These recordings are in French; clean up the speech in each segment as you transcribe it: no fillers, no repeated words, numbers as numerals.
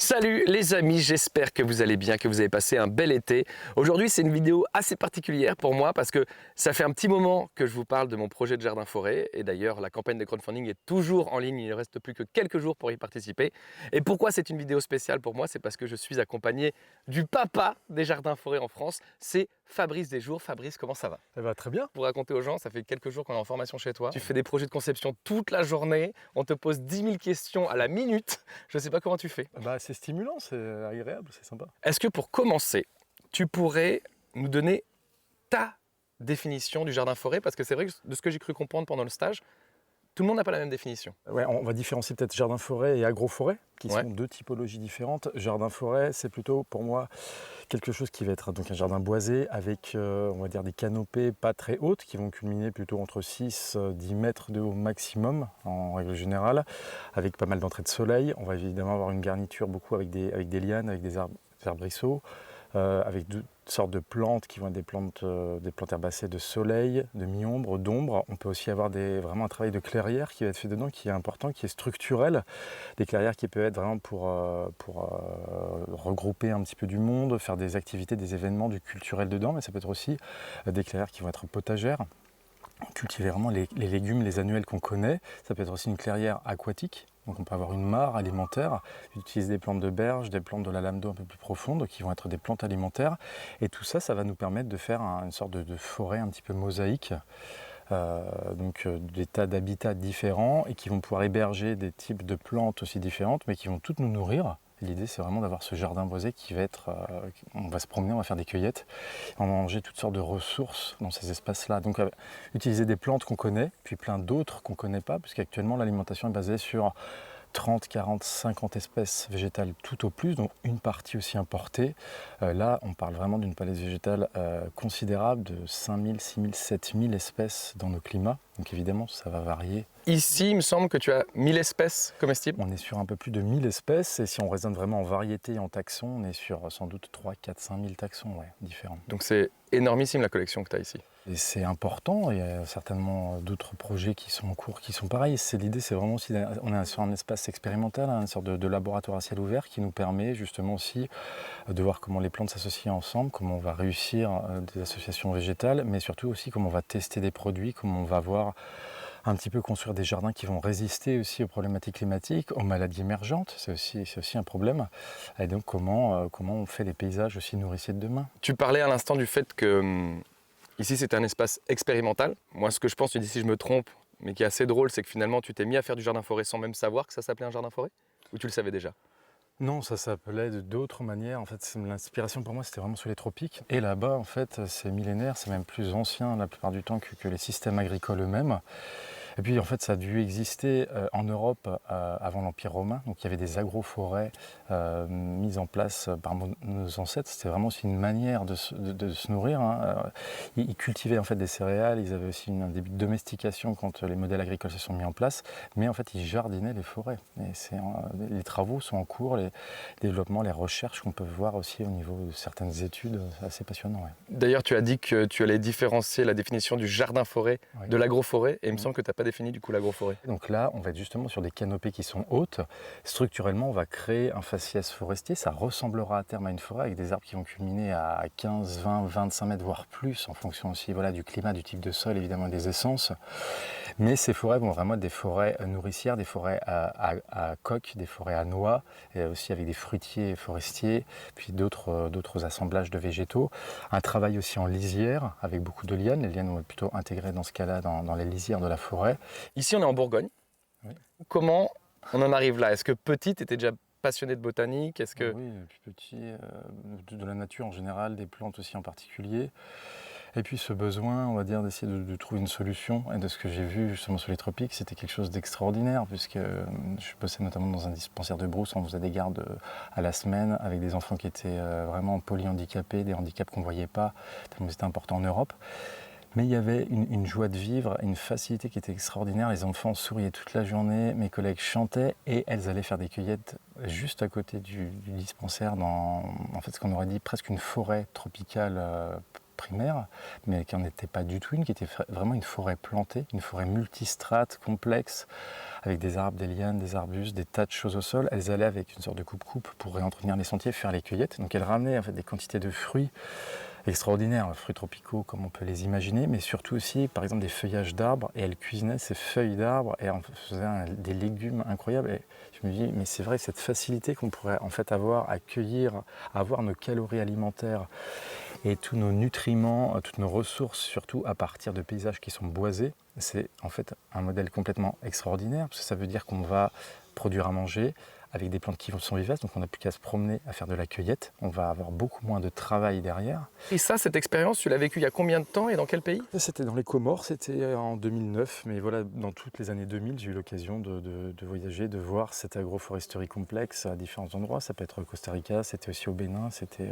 Salut les amis, j'espère que vous allez bien, que vous avez passé un bel été. Aujourd'hui c'est une vidéo assez particulière pour moi parce que ça fait un petit moment que je vous parle de mon projet de jardin-forêt et d'ailleurs la campagne de crowdfunding est toujours en ligne, il ne reste plus que quelques jours pour y participer. Et pourquoi c'est une vidéo spéciale pour moi? C'est parce que je suis accompagné du papa des jardins-forêts en France, c'est Fabrice Desjours. Fabrice, comment ça va? Ça va très bien. Pour raconter aux gens, ça fait quelques jours qu'on est en formation chez toi. Tu fais des projets de conception toute la journée, on te pose 10 000 questions à la minute. Je ne sais pas comment tu fais. C'est stimulant, c'est agréable, c'est sympa. Est-ce que pour commencer, tu pourrais nous donner ta définition du jardin-forêt? Parce que c'est vrai que de ce que j'ai cru comprendre pendant le stage, tout le monde n'a pas la même définition. Ouais, on va différencier peut-être jardin-forêt et agroforêt, qui Ouais. sont deux typologies différentes. Jardin-forêt, c'est plutôt pour moi quelque chose qui va être donc un jardin boisé avec on va dire des canopées pas très hautes qui vont culminer plutôt entre 6-10 mètres de haut maximum en règle générale, avec pas mal d'entrées de soleil. On va évidemment avoir une garniture beaucoup avec des lianes, avec des arbrisseaux. Avec toutes sortes de plantes qui vont être des plantes herbacées de soleil, de mi-ombre, d'ombre. On peut aussi avoir vraiment un travail de clairière qui va être fait dedans, qui est important, qui est structurel. Des clairières qui peuvent être vraiment pour regrouper un petit peu du monde, faire des activités, des événements, du culturel dedans, mais ça peut être aussi des clairières qui vont être potagères. Cultiver vraiment les légumes, les annuels qu'on connaît. Ça peut être aussi une clairière aquatique. Donc on peut avoir une mare alimentaire, utiliser des plantes de berge, des plantes de la lame d'eau un peu plus profondes qui vont être des plantes alimentaires. Et tout ça, ça va nous permettre de faire une sorte de forêt un petit peu mosaïque. Des tas d'habitats différents et qui vont pouvoir héberger des types de plantes aussi différentes, mais qui vont toutes nous nourrir. L'idée, c'est vraiment d'avoir ce jardin boisé qui va être... on va se promener, on va faire des cueillettes, on va manger toutes sortes de ressources dans ces espaces-là. Donc, utiliser des plantes qu'on connaît, puis plein d'autres qu'on ne connaît pas, puisqu'actuellement, l'alimentation est basée sur 30, 40, 50 espèces végétales tout au plus, dont une partie aussi importée. Là, on parle vraiment d'une palette végétale considérable de 5000, 6000, 7000 espèces dans nos climats. Donc évidemment, ça va varier. Ici, il me semble que tu as 1000 espèces comestibles. On est sur un peu plus de 1000 espèces et si on raisonne vraiment en variété et en taxons, on est sur sans doute 3, 4, 5000 taxons différents. Donc c'est énormissime la collection que tu as ici. Et c'est important, il y a certainement d'autres projets qui sont en cours, qui sont pareils. L'idée, c'est vraiment aussi, on est sur un espace expérimental, une sorte de laboratoire à ciel ouvert qui nous permet justement aussi de voir comment les plantes s'associent ensemble, comment on va réussir des associations végétales, mais surtout aussi comment on va tester des produits, comment on va voir un petit peu construire des jardins qui vont résister aussi aux problématiques climatiques, aux maladies émergentes, c'est aussi un problème. Et donc comment on fait les paysages aussi nourriciers de demain. Tu parlais à l'instant du fait que ici c'est un espace expérimental. Moi ce que je pense, tu dis si je me trompe, mais qui est assez drôle, c'est que finalement tu t'es mis à faire du jardin-forêt sans même savoir que ça s'appelait un jardin-forêt? Ou tu le savais déjà? Non, ça s'appelait d'autres manières. En fait, l'inspiration pour moi, c'était vraiment sur les tropiques. Et là-bas, en fait, c'est millénaire, c'est même plus ancien la plupart du temps que les systèmes agricoles eux-mêmes. Et puis, en fait, ça a dû exister en Europe avant l'Empire romain. Donc, il y avait des agroforêts mises en place par nos ancêtres. C'était vraiment aussi une manière de se nourrir. Ils cultivaient en fait des céréales. Ils avaient aussi un début de domestication quand les modèles agricoles se sont mis en place. Mais en fait, ils jardinaient les forêts. Et les travaux sont en cours, les développements, les recherches qu'on peut voir aussi au niveau de certaines études, c'est assez passionnant. Ouais. D'ailleurs, tu as dit que tu allais différencier la définition du jardin-forêt Oui. de l'agroforêt, et il me semble que tu n'as pas défini du coup l'agroforêt. Donc là, on va être justement sur des canopées qui sont hautes. Structurellement, on va créer un faciès forestier. Ça ressemblera à terme à une forêt avec des arbres qui vont culminer à 15, 20, 25 mètres, voire plus, en fonction aussi du climat, du type de sol, évidemment, et des essences. Mais ces forêts vont vraiment être des forêts nourricières, des forêts à coques, des forêts à noix, et aussi avec des fruitiers forestiers, puis d'autres assemblages de végétaux. Un travail aussi en lisière, avec beaucoup de lianes. Les lianes vont être plutôt intégrées dans ce cas-là dans les lisières de la forêt. Ici, on est en Bourgogne. Oui. Comment on en arrive là? Est-ce que petit, tu étais déjà passionné de botanique? Est-ce que... Oui, depuis petit, de la nature en général, des plantes aussi en particulier. Et puis ce besoin, on va dire, d'essayer de trouver une solution. Et de ce que j'ai vu justement sur les tropiques, c'était quelque chose d'extraordinaire, puisque je bossais notamment dans un dispensaire de brousse, on faisait des gardes à la semaine avec des enfants qui étaient vraiment polyhandicapés, des handicaps qu'on ne voyait pas, tellement c'était important en Europe. Mais il y avait une joie de vivre, une facilité qui était extraordinaire. Les enfants souriaient toute la journée, mes collègues chantaient et elles allaient faire des cueillettes juste à côté du dispensaire dans, en fait, ce qu'on aurait dit presque une forêt tropicale primaire, mais qui n'en était pas du tout une, qui était vraiment une forêt plantée, une forêt multistrate, complexe, avec des arbres, des lianes, des arbustes, des tas de choses au sol. Elles allaient avec une sorte de coupe-coupe pour réentretenir les sentiers, faire les cueillettes. Donc elles ramenaient en fait des quantités de fruits extraordinaires, fruits tropicaux comme on peut les imaginer, mais surtout aussi par exemple des feuillages d'arbres, et elles cuisinaient ces feuilles d'arbres et en faisaient des légumes incroyables. Et je me dis, mais c'est vrai, cette facilité qu'on pourrait en fait avoir à cueillir, à avoir nos calories alimentaires et tous nos nutriments, toutes nos ressources, surtout à partir de paysages qui sont boisés, c'est en fait un modèle complètement extraordinaire, parce que ça veut dire qu'on va produire à manger avec des plantes qui sont vivaces, donc on n'a plus qu'à se promener à faire de la cueillette, on va avoir beaucoup moins de travail derrière. Et ça, cette expérience, tu l'as vécue il y a combien de temps et dans quel pays? C'était dans les Comores, c'était en 2009, mais voilà, dans toutes les années 2000, j'ai eu l'occasion de voyager, de voir cette agroforesterie complexe à différents endroits. Ça peut être au Costa Rica, c'était aussi au Bénin, c'était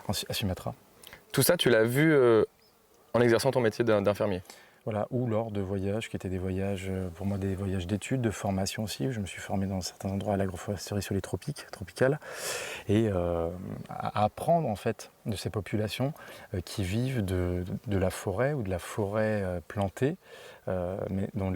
à Sumatra. Tout ça, tu l'as vu en exerçant ton métier d'infirmier? Voilà, ou lors de voyages qui étaient des voyages, pour moi des voyages d'études, de formation aussi, où je me suis formé dans certains endroits à l'agroforesterie sur les tropicales, et à apprendre en fait de ces populations qui vivent de la forêt ou de la forêt plantée, mais dont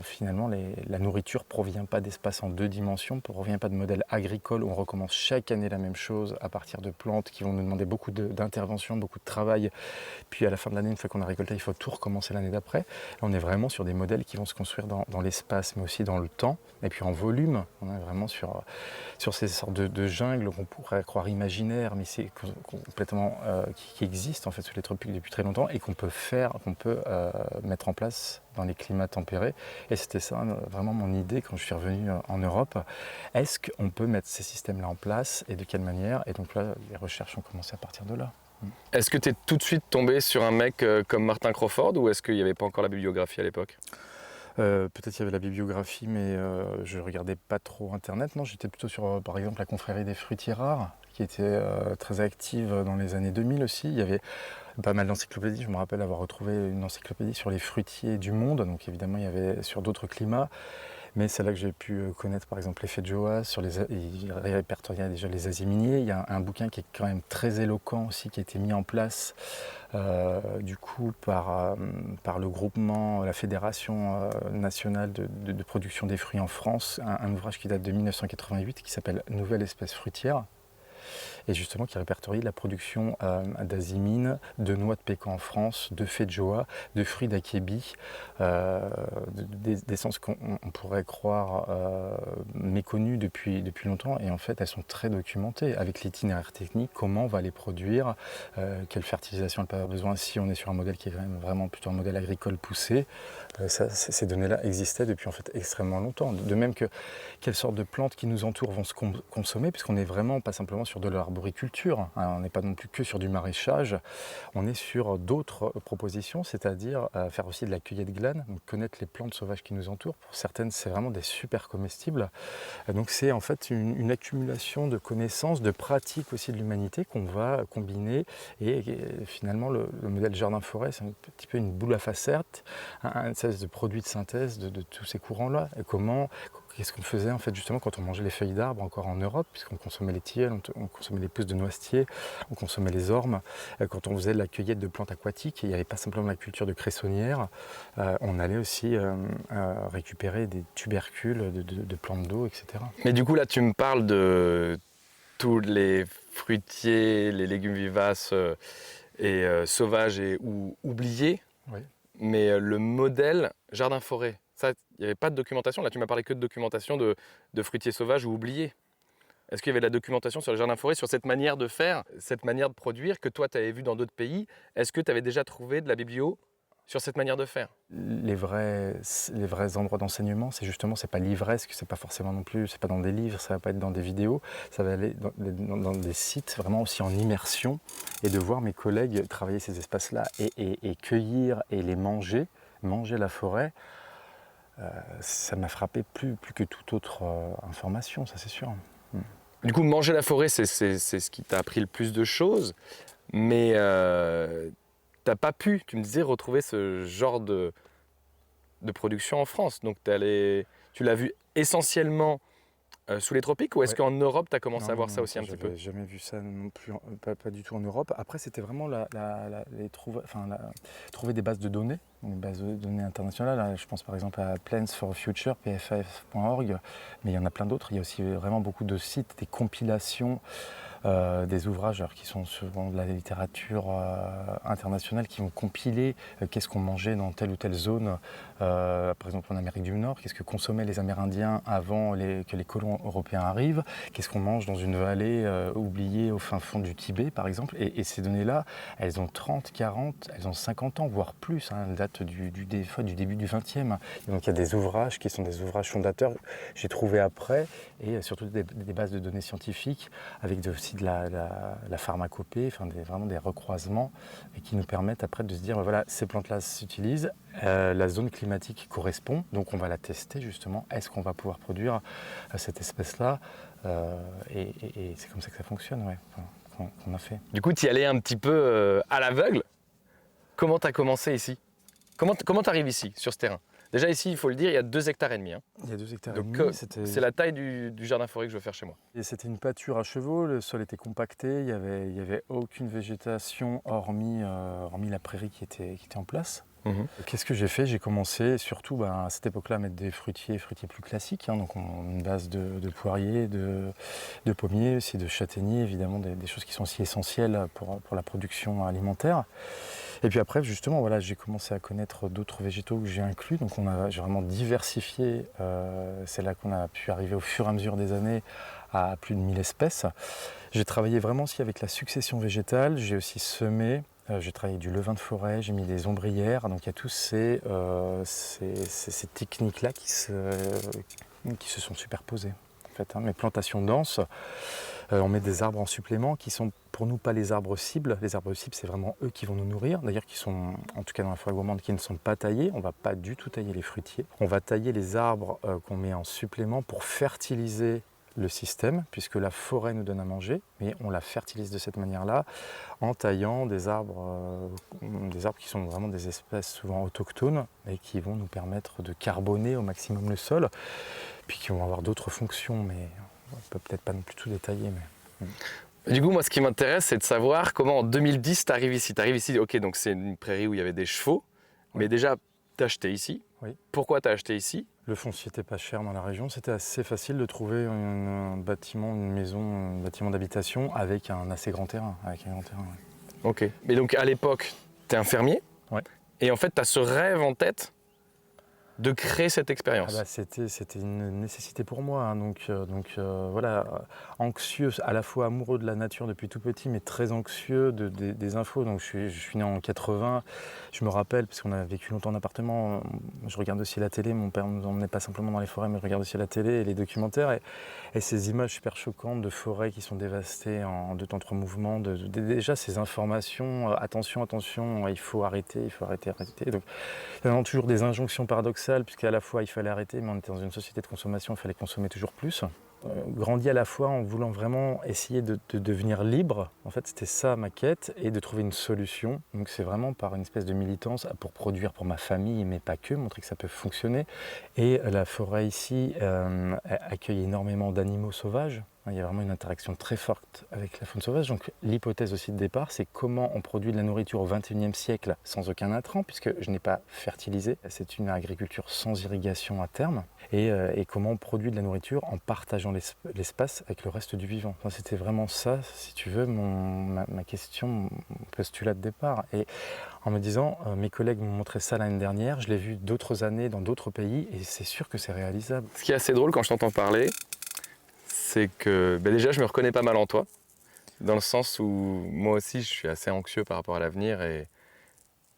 finalement la nourriture ne provient pas d'espace en deux dimensions, ne provient pas de modèle agricole où on recommence chaque année la même chose à partir de plantes qui vont nous demander beaucoup d'intervention, beaucoup de travail. Puis à la fin de l'année, une fois qu'on a récolté, il faut tout recommencer l'année d'après. Là, on est vraiment sur des modèles qui vont se construire dans l'espace, mais aussi dans le temps, et puis en volume. On est vraiment sur ces sortes de jungles qu'on pourrait croire imaginaires, mais c'est complètement qui existent en fait sous les tropiques depuis très longtemps et qu'on peut mettre en place dans les climats tempérés. Et c'était ça vraiment mon idée quand je suis revenu en Europe. Est-ce qu'on peut mettre ces systèmes-là en place et de quelle manière? Et donc là, les recherches ont commencé à partir de là. Est-ce que tu es tout de suite tombé sur un mec comme Martin Crawford ou est-ce qu'il n'y avait pas encore la bibliographie à l'époque? Peut-être qu'il y avait la bibliographie, mais je ne regardais pas trop Internet. Non, j'étais plutôt sur, par exemple, la confrérie des fruitiers rares, qui était très active dans les années 2000 aussi. Il y avait pas mal d'encyclopédies. Je me rappelle avoir retrouvé une encyclopédie sur les fruitiers du monde. Donc évidemment, il y avait sur d'autres climats. Mais c'est là que j'ai pu connaître par exemple l'effet de Joas, il répertoriait déjà les aziminiers. Il y a un bouquin qui est quand même très éloquent aussi, qui a été mis en place du coup par le groupement, la Fédération nationale de production des fruits en France, un ouvrage qui date de 1988 qui s'appelle Nouvelle espèce fruitière. Et justement qui répertorie la production d'azimines, de noix de pécan en France, de feijoa, de fruits d'acébi, d'essences qu'on pourrait croire méconnues depuis longtemps, et en fait elles sont très documentées avec l'itinéraire technique, comment on va les produire, quelle fertilisation elles peuvent avoir besoin si on est sur un modèle qui est quand même vraiment plutôt un modèle agricole poussé. Ces données-là existaient depuis en fait extrêmement longtemps. De même que quelles sortes de plantes qui nous entourent vont se consommer, puisqu'on n'est vraiment pas simplement sur de l'arboriculture, hein, on n'est pas non plus que sur du maraîchage, on est sur d'autres propositions, c'est-à-dire faire aussi de la cueillette glane, donc connaître les plantes sauvages qui nous entourent. Pour certaines, c'est vraiment des super comestibles. Donc c'est en fait une accumulation de connaissances, de pratiques aussi de l'humanité qu'on va combiner, et finalement le modèle jardin-forêt, c'est un petit peu une boule à facettes, une espèce de produit de synthèse de tous ces courants-là. Et qu'est-ce qu'on faisait en fait justement quand on mangeait les feuilles d'arbres encore en Europe, puisqu'on consommait les tilleuls, on consommait les pousses de noisetiers, on consommait les ormes. Quand on faisait de la cueillette de plantes aquatiques, il n'y avait pas simplement la culture de cressonnières, on allait aussi récupérer des tubercules de plantes d'eau, etc. Mais du coup là tu me parles de tous les fruitiers, les légumes vivaces et sauvages ou oubliés. Oui. Mais le modèle jardin-forêt, ça, il n'y avait pas de documentation. Là, tu m'as parlé que de documentation de fruitiers sauvages ou oubliés. Est-ce qu'il y avait de la documentation sur le jardin-forêt, sur cette manière de faire, cette manière de produire que toi, tu avais vu dans d'autres pays? Est-ce que tu avais déjà trouvé de la biblio sur cette manière de faire? Les vrais endroits d'enseignement, c'est pas livresque, c'est pas forcément non plus, c'est pas dans des livres, ça va pas être dans des vidéos, ça va aller dans des sites vraiment aussi en immersion, et de voir mes collègues travailler ces espaces-là et cueillir et les manger la forêt, ça m'a frappé plus que toute autre information, ça c'est sûr. Du coup, manger la forêt, c'est ce qui t'a appris le plus de choses, mais t'as pas pu, tu me disais, retrouver ce genre de production en France. Donc tu l'as vu essentiellement sous les tropiques ou est-ce Ouais. qu'en Europe, tu as commencé Non, à voir non, ça non, aussi un petit peu? j'avais jamais vu ça non plus, pas du tout en Europe. Après, c'était vraiment trouver des bases de données, des bases de données internationales. Là, je pense par exemple à Plans for Future, pff.org, mais il y en a plein d'autres. Il y a aussi vraiment beaucoup de sites, des compilations, des ouvrages alors, qui sont souvent de la littérature internationale, qui vont compiler qu'est-ce qu'on mangeait dans telle ou telle zone, par exemple en Amérique du Nord, qu'est-ce que consommaient les Amérindiens avant que les colons européens arrivent, qu'est-ce qu'on mange dans une vallée oubliée au fin fond du Tibet par exemple, et ces données-là, elles ont 30, 40, elles ont 50 ans, voire plus, hein, elles datent des fois du début du 20e. Et donc il y a des ouvrages qui sont des ouvrages fondateurs, j'ai trouvé après, et surtout des bases de données scientifiques, avec aussi de la pharmacopée, enfin vraiment des recroisements, et qui nous permettent après de se dire, voilà, ces plantes-là s'utilisent, la zone climatique correspond, donc on va la tester justement, est-ce qu'on va pouvoir produire cette espèce-là, et c'est comme ça que ça fonctionne, ouais, enfin, qu'on a fait. Du coup, tu y allais un petit peu à l'aveugle. Comment tu as commencé ici? Comment tu arrives ici, sur ce terrain? Déjà ici, il faut le dire, il y a 2,5 hectares. Hein. Il y a 2 hectares et Donc demi, c'est la taille du jardin forêt que je veux faire chez moi. et c'était une pâture à chevaux, le sol était compacté, il y avait aucune végétation hormis la prairie qui était en place. Qu'est-ce que j'ai fait? J'ai commencé surtout à cette époque-là à mettre des fruitiers plus classiques, hein, donc une base de poiriers, de pommiers, aussi de châtaigniers, évidemment des choses qui sont aussi essentielles pour la production alimentaire. Et puis après, justement, voilà, j'ai commencé à connaître d'autres végétaux que j'ai inclus, donc j'ai vraiment diversifié. C'est là qu'on a pu arriver au fur et à mesure des années à plus de 1000 espèces. J'ai travaillé vraiment aussi avec la succession végétale, j'ai aussi semé. J'ai travaillé du levain de forêt, j'ai mis des ombrières, donc il y a tous ces techniques-là qui se sont superposées. En fait, hein. Mes plantations denses, on met des arbres en supplément qui sont pour nous pas les arbres cibles. Les arbres cibles, c'est vraiment eux qui vont nous nourrir, d'ailleurs qui sont, en tout cas dans la forêt gourmande, qui ne sont pas taillés. On ne va pas du tout tailler les fruitiers. On va tailler les arbres qu'on met en supplément pour fertiliser le système, puisque la forêt nous donne à manger, mais on la fertilise de cette manière-là, en taillant des arbres qui sont vraiment des espèces souvent autochtones, et qui vont nous permettre de carboner au maximum le sol, puis qui vont avoir d'autres fonctions, mais on peut peut-être pas non plus tout détailler. Du coup, moi, ce qui m'intéresse, c'est de savoir comment en 2010, tu arrives ici. Tu arrives ici, ok, donc c'est une prairie où il y avait des chevaux, mais déjà, tu as acheté ici. Oui. Pourquoi tu as acheté ici? Le foncier n'était pas cher dans la région, c'était assez facile de trouver un bâtiment, une maison, un bâtiment d'habitation avec un assez grand terrain. Ouais. Ok. Mais donc, à l'époque, tu es un fermier. Ouais. Et en fait, tu as ce rêve en tête de créer cette expérience. C'était une nécessité pour moi, hein. Donc voilà, anxieux, à la fois amoureux de la nature depuis tout petit, mais très anxieux des infos. Donc je suis né en 80, je me rappelle, parce qu'on a vécu longtemps en appartement, je regarde aussi la télé, mon père ne nous emmenait pas simplement dans les forêts, mais je regarde aussi la télé et les documentaires, et ces images super choquantes de forêts qui sont dévastées en 2 temps 3 mouvements, déjà ces informations, attention, il faut arrêter. Donc il y a vraiment toujours des injonctions paradoxales, puisqu'à la fois il fallait arrêter, mais on était dans une société de consommation, il fallait consommer toujours plus. Grandi à la fois en voulant vraiment essayer de devenir libre, en fait c'était ça ma quête, et de trouver une solution. Donc c'est vraiment par une espèce de militance pour produire pour ma famille, mais pas que, montrer que ça peut fonctionner. Et la forêt ici accueille énormément d'animaux sauvages. Il y a vraiment une interaction très forte avec la faune sauvage. Donc l'hypothèse aussi de départ, c'est comment on produit de la nourriture au XXIe siècle sans aucun intrant, puisque je n'ai pas fertilisé. C'est une agriculture sans irrigation à terme. Et comment on produit de la nourriture en partageant l'espace avec le reste du vivant. Enfin, c'était vraiment ça, si tu veux, ma question, mon postulat de départ. Et en me disant, mes collègues m'ont montré ça l'année dernière, je l'ai vu d'autres années dans d'autres pays, et c'est sûr que c'est réalisable. Ce qui est assez drôle quand je t'entends parler, c'est que déjà je me reconnais pas mal en toi, dans le sens où moi aussi je suis assez anxieux par rapport à l'avenir et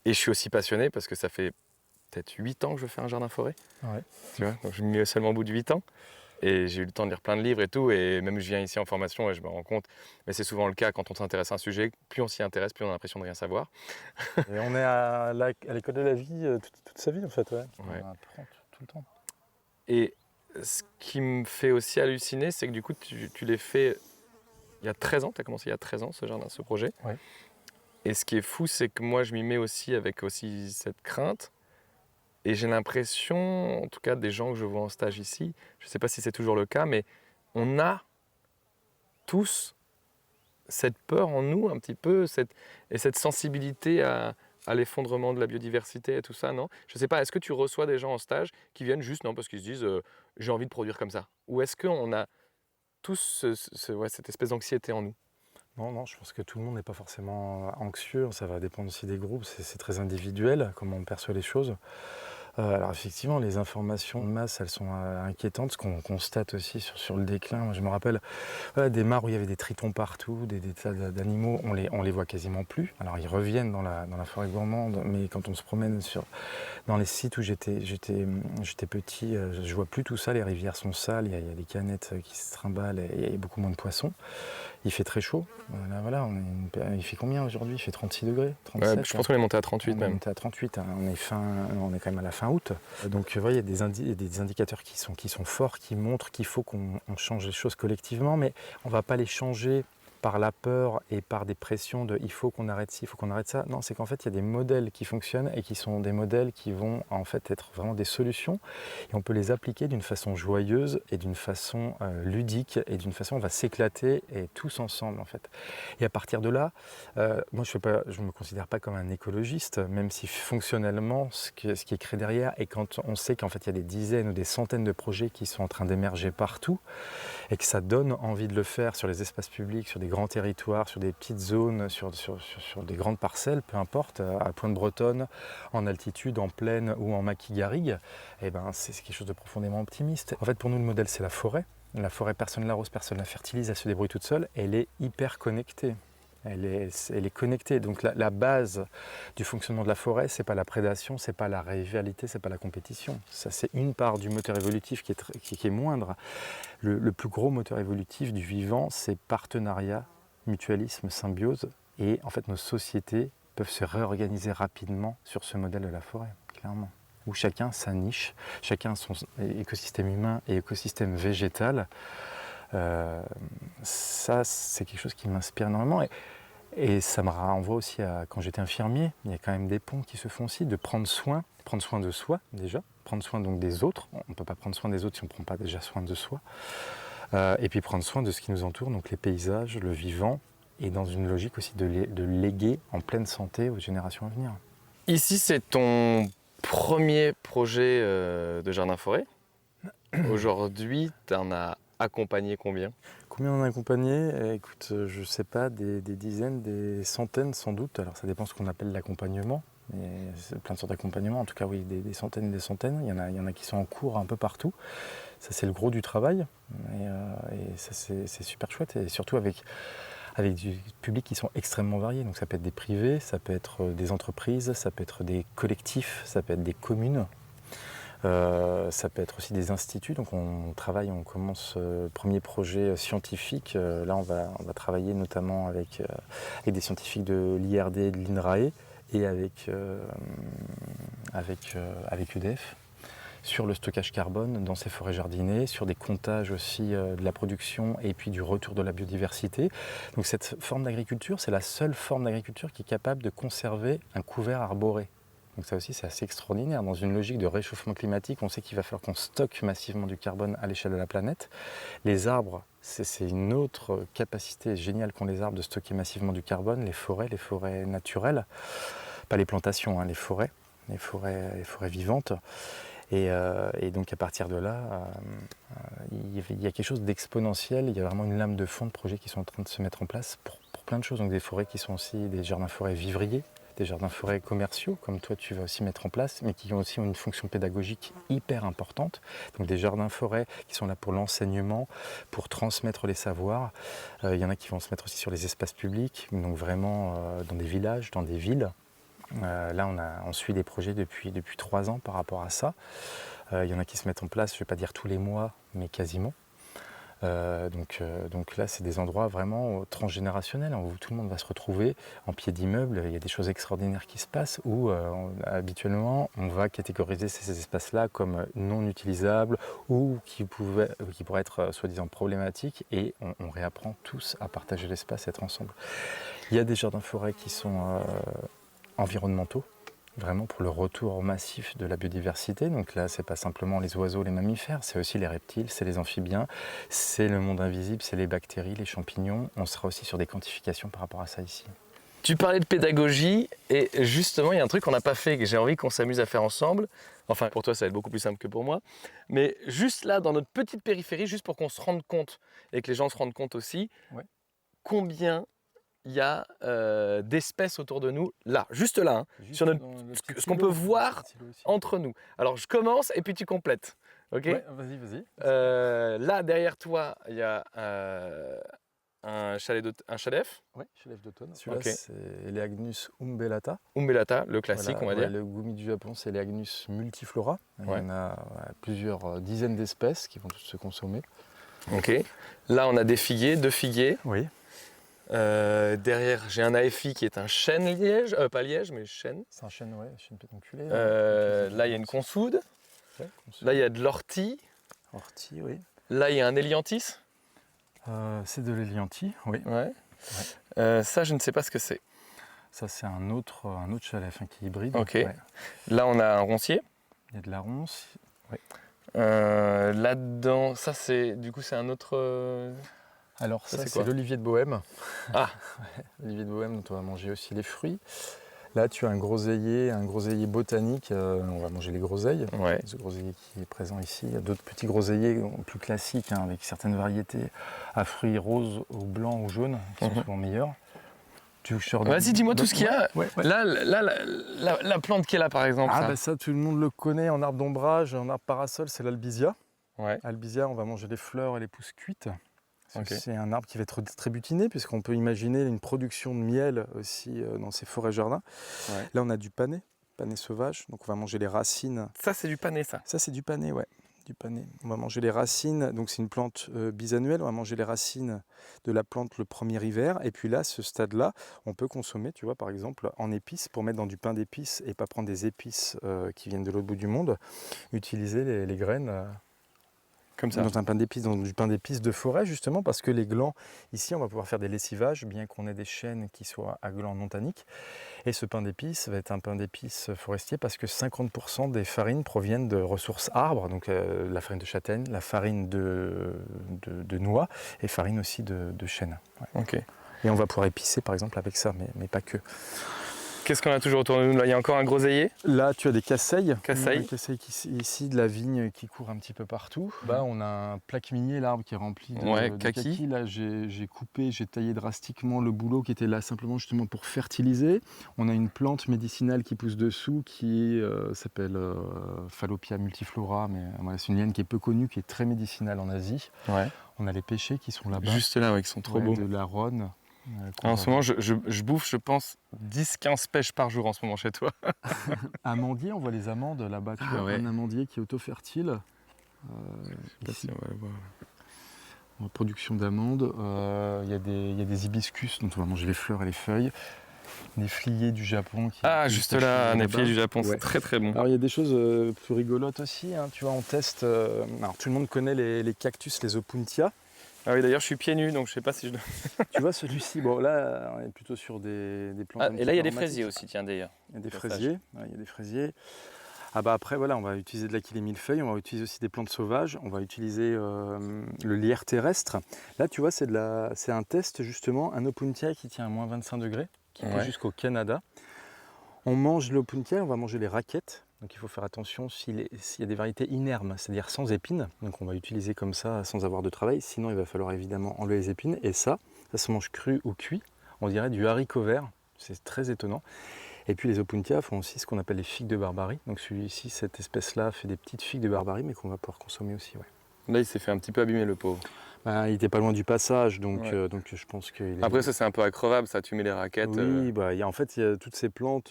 je suis aussi passionné parce que ça fait peut-être 8 ans que je fais un jardin forêt. Ouais. Tu vois, donc je m'y mets seulement au bout de 8 ans et j'ai eu le temps de lire plein de livres et tout, et même je viens ici en formation et je me rends compte, mais c'est souvent le cas quand on s'intéresse à un sujet, plus on s'y intéresse, plus on a l'impression de rien savoir. Et on est à l'école de la vie toute sa vie en fait, ouais. Ouais. On apprend tout le temps. Et ce qui me fait aussi halluciner, c'est que du coup, tu l'as fait il y a 13 ans, tu as commencé il y a 13 ans ce projet. Ouais. Et ce qui est fou, c'est que moi, je m'y mets aussi avec aussi cette crainte. Et j'ai l'impression, en tout cas des gens que je vois en stage ici, je ne sais pas si c'est toujours le cas, mais on a tous cette peur en nous un petit peu, cette sensibilité à l'effondrement de la biodiversité et tout ça, non? Je ne sais pas, est-ce que tu reçois des gens en stage qui viennent juste, non, parce qu'ils se disent j'ai envie de produire comme ça? Ou est-ce qu'on a tous ouais, cette espèce d'anxiété en nous? Non, non, je pense que tout le monde n'est pas forcément anxieux, ça va dépendre aussi des groupes, c'est très individuel, comment on perçoit les choses. Alors effectivement, les informations de masse, elles sont inquiétantes, ce qu'on constate aussi sur le déclin. Moi, je me rappelle voilà, des mares où il y avait des tritons partout, des tas d'animaux, on les voit quasiment plus. Alors ils reviennent dans la forêt gourmande, mais quand on se promène dans les sites où j'étais petit, je vois plus tout ça, les rivières sont sales, il y a des canettes qui se trimballent et il y a beaucoup moins de poissons. Il fait très chaud. Là, voilà, il fait combien aujourd'hui? Il fait 36 degrés, 37. Je pense qu'on est monté à 38 On est même. monté à 38, hein. On est quand même à la fin août. Donc il y a des indicateurs qui sont forts, qui montrent qu'il faut qu'on change les choses collectivement, mais on ne va pas les changer par la peur et par des pressions de il faut qu'on arrête ci, il faut qu'on arrête ça. Non, c'est qu'en fait, il y a des modèles qui fonctionnent et qui sont des modèles qui vont en fait être vraiment des solutions et on peut les appliquer d'une façon joyeuse et d'une façon ludique et d'une façon on va s'éclater et tous ensemble en fait. Et à partir de là, moi je me considère pas comme un écologiste, même si fonctionnellement ce qui est créé derrière et quand on sait qu'en fait il y a des dizaines ou des centaines de projets qui sont en train d'émerger partout et que ça donne envie de le faire sur les espaces publics, sur des grands territoires, sur des petites zones, sur des grandes parcelles, peu importe, à Pointe-Bretonne, en altitude, en plaine ou en maquis-garrigues, eh ben, c'est quelque chose de profondément optimiste. En fait, pour nous, le modèle, c'est la forêt. La forêt, personne ne l'arrose, personne ne la fertilise, elle se débrouille toute seule, elle est hyper connectée. Elle est connectée. Donc la base du fonctionnement de la forêt, c'est pas la prédation, c'est pas la rivalité, c'est pas la compétition. Ça, c'est une part du moteur évolutif qui est moindre. Le plus gros moteur évolutif du vivant, c'est partenariat, mutualisme, symbiose. Et en fait, nos sociétés peuvent se réorganiser rapidement sur ce modèle de la forêt, clairement. Où chacun sa niche, chacun son écosystème humain et écosystème végétal. Ça, c'est quelque chose qui m'inspire énormément. Et ça me renvoie aussi à quand j'étais infirmier, il y a quand même des ponts qui se font aussi, de prendre soin de soi déjà, prendre soin donc des autres. On ne peut pas prendre soin des autres si on ne prend pas déjà soin de soi. Et puis prendre soin de ce qui nous entoure, donc les paysages, le vivant, et dans une logique aussi de léguer en pleine santé aux générations à venir. Ici, c'est ton premier projet de jardin-forêt. Aujourd'hui, tu en as accompagné combien? Combien on a accompagné? Écoute, je ne sais pas, des dizaines, des centaines sans doute. Alors ça dépend ce qu'on appelle l'accompagnement. C'est plein de sortes d'accompagnement, en tout cas oui, des centaines et des centaines. Il y en a qui sont en cours un peu partout. Ça c'est le gros du travail. Et ça c'est super chouette. Et surtout avec du public qui sont extrêmement variés. Donc ça peut être des privés, ça peut être des entreprises, ça peut être des collectifs, ça peut être des communes. Ça peut être aussi des instituts, donc on commence premier projet scientifique. Là on va travailler notamment avec des scientifiques de l'IRD et de l'INRAE et avec UDF sur le stockage carbone dans ces forêts jardinées, sur des comptages aussi de la production et puis du retour de la biodiversité. Donc cette forme d'agriculture, c'est la seule forme d'agriculture qui est capable de conserver un couvert arboré. Donc ça aussi, c'est assez extraordinaire. Dans une logique de réchauffement climatique, on sait qu'il va falloir qu'on stocke massivement du carbone à l'échelle de la planète. Les arbres, c'est une autre capacité géniale qu'ont les arbres de stocker massivement du carbone. Les forêts naturelles, pas les plantations, hein, les forêts vivantes. Et donc à partir de là, il y a quelque chose d'exponentiel. Il y a vraiment une lame de fond de projets qui sont en train de se mettre en place pour plein de choses. Donc des forêts qui sont aussi des jardins-forêts vivriers, des jardins-forêts commerciaux, comme toi tu vas aussi mettre en place, mais qui ont aussi une fonction pédagogique hyper importante. Donc des jardins-forêts qui sont là pour l'enseignement, pour transmettre les savoirs. Il y en a qui vont se mettre aussi sur les espaces publics, donc vraiment dans des villages, dans des villes. Là on suit des projets depuis 3 ans par rapport à ça. Il y en a qui se mettent en place, je ne vais pas dire tous les mois, mais quasiment. Donc là, c'est des endroits vraiment transgénérationnels où tout le monde va se retrouver en pied d'immeuble. Il y a des choses extraordinaires qui se passent où habituellement on va catégoriser ces espaces-là comme non utilisables ou qui pourraient être soi-disant problématiques et on réapprend tous à partager l'espace, à être ensemble. Il y a des jardins-forêts qui sont environnementaux, vraiment pour le retour massif de la biodiversité. Donc là, c'est pas simplement les oiseaux, les mammifères, c'est aussi les reptiles, c'est les amphibiens, c'est le monde invisible, c'est les bactéries, les champignons. On sera aussi sur des quantifications par rapport à ça ici. Tu parlais de pédagogie et justement, il y a un truc qu'on n'a pas fait et que j'ai envie qu'on s'amuse à faire ensemble. Enfin, pour toi, ça va être beaucoup plus simple que pour moi. Mais juste là, dans notre petite périphérie, juste pour qu'on se rende compte et que les gens se rendent compte aussi, Ouais. combien il y a d'espèces autour de nous, là, juste là, hein, sur notre, ce qu'on peut voir entre nous. Alors, je commence et puis tu complètes. Ok. Ouais, vas-y. Là, derrière toi, il y a un chalet d'EF. Oui, chalet d'automne. Celui-là, Okay. c'est Elaeagnus umbellata. Umbellata, le classique, Voilà, on va dire. Le gumi du Japon, c'est Elaeagnus multiflora. Il y Ouais. en a plusieurs dizaines d'espèces qui vont toutes se consommer. Ok. Là, on a des figuiers, 2 figuiers. Oui. Derrière, j'ai un AFI qui est un chêne liège, pas liège, mais chêne. C'est un chêne, ouais, chêne pédonculé. Là, il y a une consoude. Ouais, Là, il y a de l'ortie. ortie, oui. Là, il y a un hélianthus. C'est de l'hélianthie, oui. Ouais. Ça, je ne sais pas ce que c'est. Ça, c'est un autre chalet qui est hybride. Ok. Ouais. Là, on a un roncier. Il y a de la ronce. Ouais. Là-dedans, ça, c'est un autre. Alors, Ça, ça, c'est c'est quoi? l'olivier de Bohême. Ah. L'olivier de Bohême, dont on va manger aussi les fruits. Là, tu as un groseillier botanique. On va manger les groseilles. Ouais. Ce groseillier qui est présent ici. Il y a d'autres petits groseilliers plus classiques, avec certaines variétés à fruits roses ou blancs ou jaunes, qui sont souvent meilleurs. Tu veux que je te redonne- Vas-y, dis-moi tout ce qu'il y a. Ouais. Là, la plante qui est là, par exemple. Ah, ça. bah ça, tout le monde le connaît en arbre d'ombrage, en arbre parasol, c'est l'albizia. Ouais. Albizia, on va manger les fleurs et les pousses cuites. Ok. C'est un arbre qui va être très butiné, puisqu'on peut imaginer une production de miel aussi dans ces forêts-jardins. Ouais. Là, on a du panais sauvage, donc on va manger les racines. Ça, c'est du panais, ça. Ça, c'est du panais, ouais, du panais. On va manger les racines, donc c'est une plante bisannuelle, on va manger les racines de la plante le premier hiver. Et puis là, ce stade-là, on peut consommer, tu vois, par exemple, en épices, pour mettre dans du pain d'épices et pas prendre des épices qui viennent de l'autre bout du monde, utiliser les graines. Comme ça. Dans du pain d'épices de forêt, justement, parce que les glands, ici, on va pouvoir faire des lessivages, bien qu'on ait des chênes qui soient à glands non tanniques. Et ce pain d'épices va être un pain d'épices forestier, parce que 50% des farines proviennent de ressources arbres, donc la farine de châtaigne, la farine de noix, et farine aussi de chêne. Ouais. Ok. Et on va pouvoir épicer, par exemple, avec ça, mais pas que. Qu'est-ce qu'on a toujours autour de nous? Là, il y a encore un groseillier. Là, tu as des casseilles. Casseilles. Des casseilles ici, de la vigne qui court un petit peu partout. Là, on a un plaque minier, l'arbre qui est rempli de kaki. Là, j'ai coupé, j'ai taillé drastiquement le bouleau qui était là simplement justement pour fertiliser. On a une plante médicinale qui pousse dessous qui s'appelle Fallopia multiflora, mais voilà, c'est une liane qui est peu connue, qui est très médicinale en Asie. Ouais. On a les pêchers qui sont là-bas. Juste là, ouais, qui sont trop beaux. De la Rhône. En ce moment, je bouffe, je pense, 10-15 pêches par jour en ce moment chez toi. Amandier, on voit les amandes là-bas. Tu vois, un amandier qui est auto-fertile. Ici, on va le voir. Production d'amandes. Il y a des hibiscus dont on va manger les fleurs et les feuilles. Des fliers du Japon. Juste là, un flier du Japon, c'est très très bon. Alors il y a des choses plus rigolotes aussi. Tu vois, on teste. Alors tout le monde connaît les cactus, les opuntia. Ah oui, d'ailleurs, je suis pieds nus, donc je sais pas si je. Tu vois, celui-ci, bon là, on est plutôt sur des plantes. Et là, il y a des fraisiers aussi, tiens, d'ailleurs. Il y a des fraisiers. Il y a des fraisiers. Ah bah après, voilà, on va utiliser de l'Achillée millefeuille, on va utiliser aussi des plantes sauvages, on va utiliser le lierre terrestre. Là, tu vois, c'est un test justement, un opuntia qui tient à moins 25 degrés, qui pousse jusqu'au Canada. On mange l'opuntia, on va manger les raquettes. Donc il faut faire attention s'il y a des variétés inermes, c'est-à-dire sans épines. Donc on va utiliser comme ça sans avoir de travail. Sinon il va falloir évidemment enlever les épines. Et ça se mange cru ou cuit. On dirait du haricot vert. C'est très étonnant. Et puis les opuntia font aussi ce qu'on appelle les figues de Barbarie. Donc celui-ci, cette espèce-là, fait des petites figues de Barbarie, mais qu'on va pouvoir consommer aussi. Ouais. Là il s'est fait un petit peu abîmer le pauvre. Il n'était pas loin du passage, donc je pense que... Après ça c'est un peu accrevable, ça, tu mets les raquettes. Oui, en fait il y a toutes ces plantes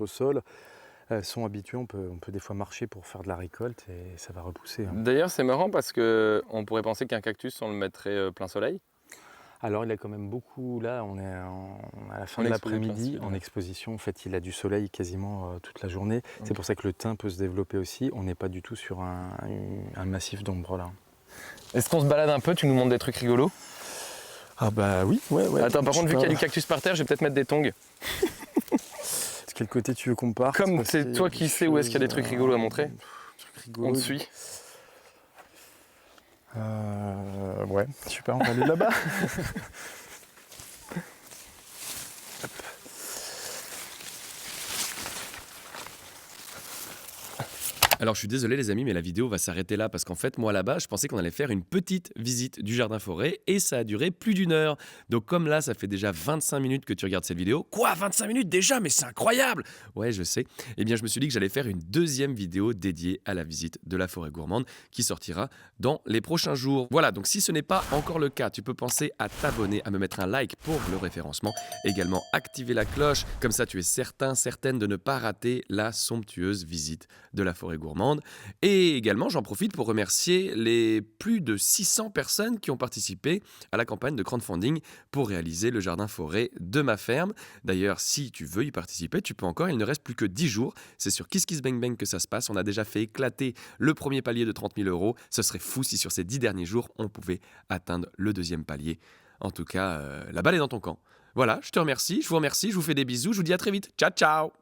au sol. Elles sont habituées, on peut des fois marcher pour faire de la récolte et ça va repousser. D'ailleurs, c'est marrant parce qu'on pourrait penser qu'un cactus, on le mettrait plein soleil. Alors, il a quand même beaucoup, là, on est à la fin de l'après-midi, en exposition. En fait, il a du soleil quasiment toute la journée. Okay. C'est pour ça que le thym peut se développer aussi. On n'est pas du tout sur un massif d'ombre, là. Est-ce qu'on se balade un peu? Tu nous montres des trucs rigolos? Ah bah oui, ouais. Attends, par contre, vu qu'il y a du cactus par terre, je vais peut-être mettre des tongs. quel côté tu veux qu'on parte? Comme Parce c'est qu'il y a toi des qui sais où est-ce qu'il y a des trucs choses, rigolos à montrer, trucs rigolos. on te suit. Ouais, super, on va aller là-bas. Alors je suis désolé les amis, mais la vidéo va s'arrêter là parce qu'en fait moi là-bas je pensais qu'on allait faire une petite visite du jardin forêt et ça a duré plus d'1 heure. Donc comme là ça fait déjà 25 minutes que tu regardes cette vidéo. Quoi, 25 minutes déjà? Mais c'est incroyable! Ouais, je sais. Eh bien je me suis dit que j'allais faire une deuxième vidéo dédiée à la visite de la forêt gourmande qui sortira dans les prochains jours. Voilà, donc si ce n'est pas encore le cas, tu peux penser à t'abonner, à me mettre un like pour le référencement, également activer la cloche, comme ça tu es certaine de ne pas rater la somptueuse visite de la forêt gourmande. Et également, j'en profite pour remercier les plus de 600 personnes qui ont participé à la campagne de crowdfunding pour réaliser le jardin forêt de ma ferme. D'ailleurs, si tu veux y participer, tu peux encore, il ne reste plus que 10 jours. C'est sur KissKissBangBang que ça se passe. On a déjà fait éclater le premier palier de 30 000 €. Ce serait fou si sur ces 10 derniers jours, on pouvait atteindre le deuxième palier. En tout cas, la balle est dans ton camp. Voilà, je te remercie, je vous remercie, je vous fais des bisous, je vous dis à très vite. Ciao, ciao!